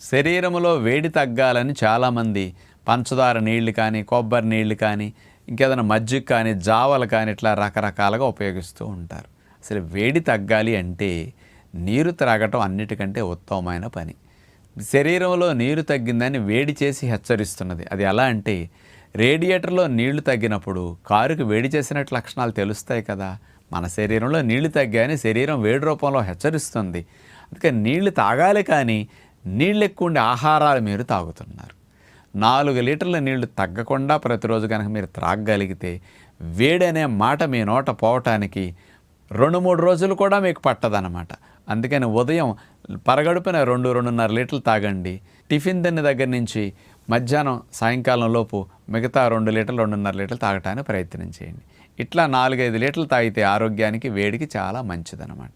శరీరంలో వేడి తగ్గాలని చాలామంది పంచదార నీళ్లు కానీ, కొబ్బరి నీళ్లు కానీ, ఇంకేదైనా మజ్జిగ కానీ, జావలు కానీ ఇట్లా రకరకాలుగా ఉపయోగిస్తూ ఉంటారు. అసలు వేడి తగ్గాలి అంటే నీరు త్రాగటం అన్నిటికంటే ఉత్తమమైన పని. శరీరంలో నీరు తగ్గిందని వేడి చేసి హెచ్చరిస్తున్నది. అది ఎలా అంటే రేడియేటర్లో నీళ్లు తగ్గినప్పుడు కారుకి వేడి చేసినట్టు లక్షణాలు తెలుస్తాయి కదా. మన శరీరంలో నీళ్లు తగ్గాయని శరీరం వేడి రూపంలో హెచ్చరిస్తుంది. అందుకే నీళ్లు తాగాలి, కానీ నీళ్ళు ఎక్కువ ఉండే ఆహారాలు మీరు తాగుతున్నారు. 4 లీటర్ల నీళ్లు తగ్గకుండా ప్రతిరోజు కనుక మీరు త్రాగగలిగితే వేడనే మాట మీ నోట పోవటానికి 2-3 రోజులు కూడా మీకు పట్టదనమాట. అందుకని ఉదయం పరగడుపున 2-2.5 లీటర్లు తాగండి. టిఫిన్ తిన్న దగ్గర నుంచి మధ్యాహ్నం సాయంకాలం లోపు మిగతా 2 లీటర్లు 2.5 లీటర్లు తాగటానికి ప్రయత్నం చేయండి. ఇట్లా 4-5 లీటర్లు తాగితే ఆరోగ్యానికి వేడికి చాలా మంచిదన్నమాట.